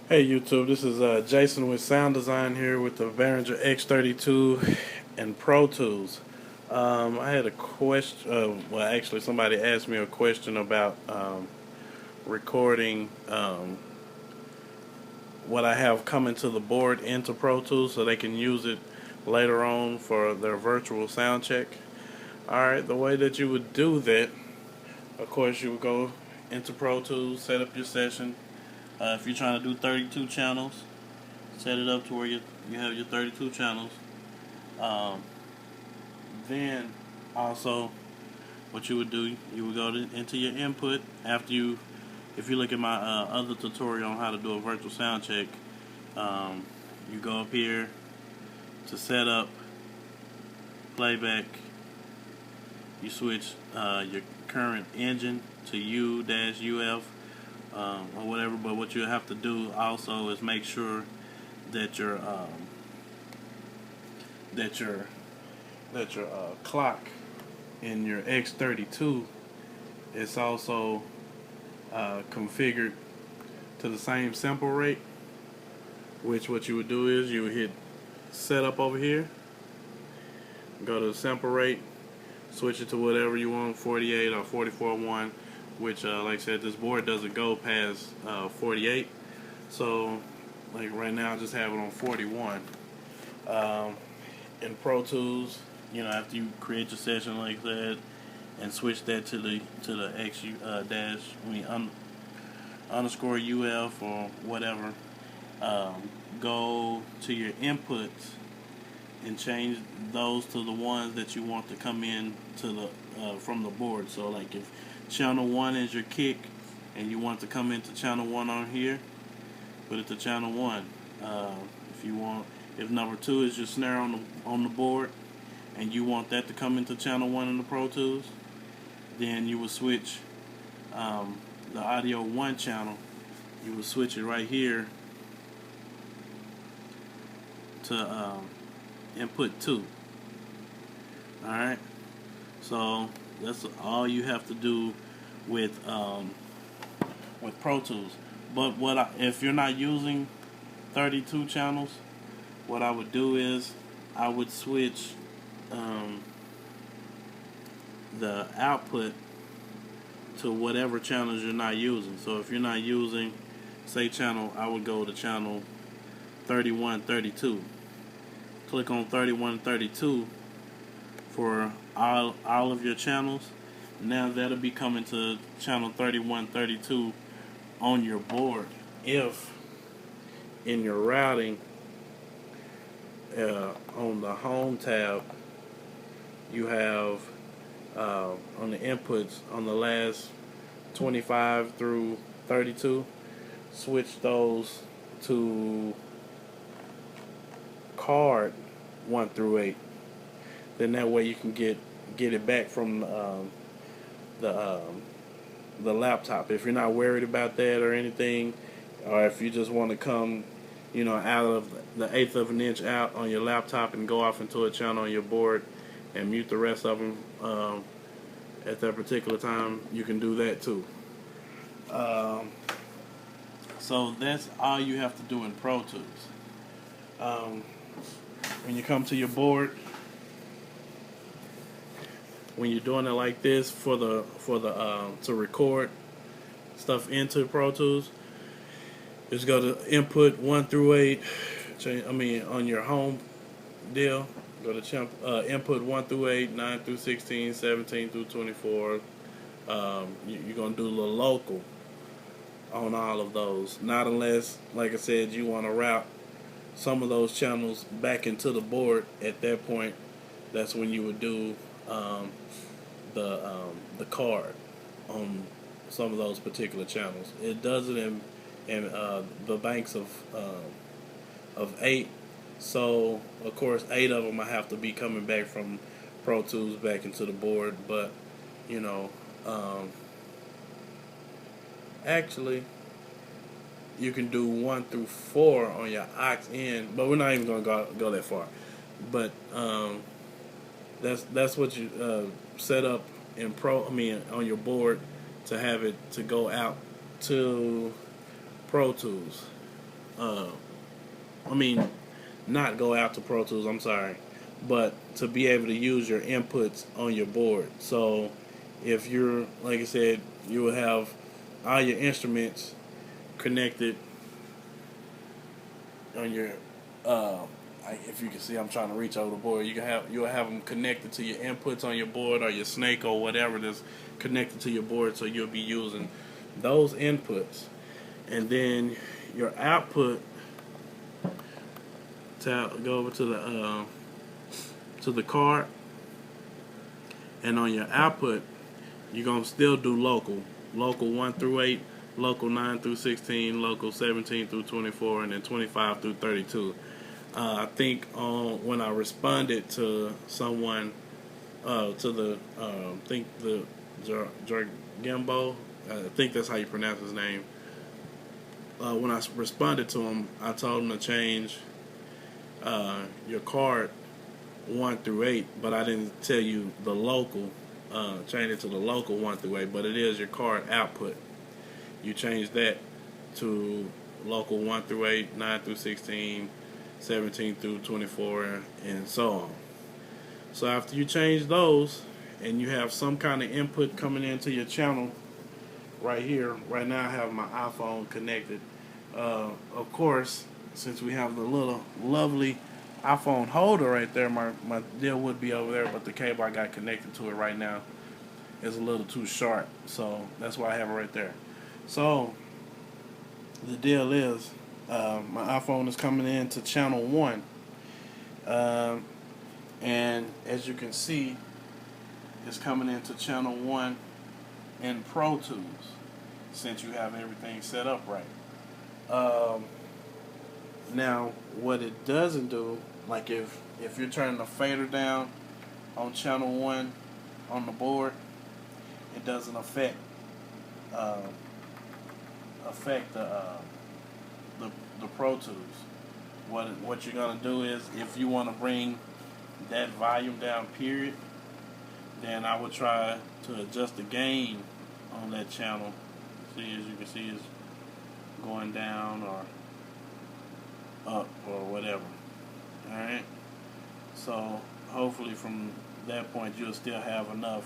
Hey YouTube, this is Jason with Sound Design here with the Behringer X32 and Pro Tools. I had a question, well actually somebody asked me a question about recording what I have coming to the board into Pro Tools so they can use it later on for their virtual sound check. Alright, the way that you would do that, of course you would go into Pro Tools, set up your session. If you're trying to do 32 channels, set it up to where you have your 32 channels. Um, then also, what you would do, you would go into your input after you. If you look at my other tutorial on how to do a virtual sound check, you go up here to set up playback. You switch your current engine to U-UF or whatever. But what you have to do also is make sure that your that your clock in your X32 is also configured to the same sample rate. Which what you would do is you would hit setup over here, go to the sample rate, switch it to whatever you want, 48 or 44.1. Which, like I said, this board doesn't go past 48. So, like right now, I just have it on 41. In Pro Tools, after you create your session like that, and switch that to the X dash, underscore UF or whatever, go to your inputs and change those to the ones that you want to come in to the from the board. So, like if channel 1 is your kick, and you want to come into channel 1 on here, put it to channel 1. If number 2 is your snare on the board, and you want that to come into channel 1 in the Pro Tools, then you will switch the audio 1 channel. You will switch it right here to input 2. Alright, so that's all you have to do with Pro Tools. But if you're not using 32 channels, what I would do is I would switch the output to whatever channels you're not using. So if you're not using, say, I would go to channel 3132. Click on 3132 for all of your channels. Now that'll be coming to channel 3132 on your board. If in your routing on the home tab you have on the inputs on the last 25 through 32, switch those to card 1 through 8. Then that way you can get it back from the laptop. If you're not worried about that or anything, or if you just want to come, out of the 1/8 of an inch out on your laptop and go off into a channel on your board and mute the rest of them at that particular time, you can do that too. So that's all you have to do in Pro Tools. When you come to your board, when you're doing it like this for the to record stuff into Pro Tools, just go to input 1 through 8. On your home deal, go to input 1 through 8, 9 through 16, 17 through 24. You're gonna do a little local on all of those. Not unless, like I said, you want to route some of those channels back into the board. At that point, that's when you would do the card on some of those particular channels. It does it in the banks of 8. So of course 8 of them I have to be coming back from Pro Tools back into the board. But actually you can do 1 through 4 on your aux in, but we're not even gonna go that far. But that's what you set up in on your board to have it to go out to Pro Tools. I mean, not go out to Pro Tools, I'm sorry, but to be able to use your inputs on your board. So if you're, like I said, you will have all your instruments connected on your, if you can see, I'm trying to reach over the board. You'll have them connected to your inputs on your board, or your snake, or whatever that's connected to your board. So you'll be using those inputs, and then your output. Go over to the card, and on your output, you're gonna still do local 1 through 8, local 9 through 16, local 17 through 24, and then 25 through 32. I think when I responded to someone, to the think the Jargembo, I think that's how you pronounce his name. When I responded to him, I told him to change your card 1 through 8, but I didn't tell you the local. Change it to the local 1 through 8, but it is your card output. You change that to local 1 through 8, 9 through 16, 17 through 24, and so on. So after you change those, and you have some kind of input coming into your channel right here. Right now I have my iPhone connected. Of course, since we have the little lovely iPhone holder right there, my deal would be over there, but the cable I got connected to it right now is a little too short, so that's why I have it right there. So the deal is, my iPhone is coming into channel 1, and as you can see, it's coming into channel 1 in Pro Tools, since you have everything set up right. Now, what it doesn't do, like if you're turning the fader down on channel 1 on the board, it doesn't affect the Pro Tools. What you're gonna do is, if you want to bring that volume down, period, then I would try to adjust the gain on that channel. See, as you can see, it's going down or up or whatever. Alright, so hopefully from that point you'll still have enough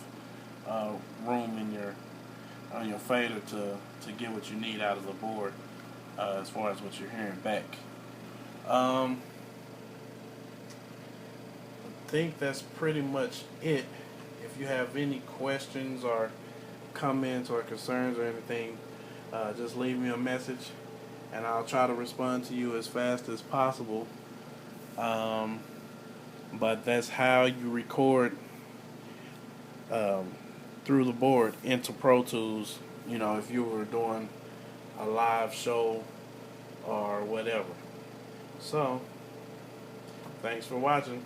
room in on your fader to get what you need out of the board, as far as what you're hearing back. I think that's pretty much it. If you have any questions or comments or concerns or anything, just leave me a message and I'll try to respond to you as fast as possible. But that's how you record through the board into Pro Tools, if you were doing a live show or whatever. So, thanks for watching.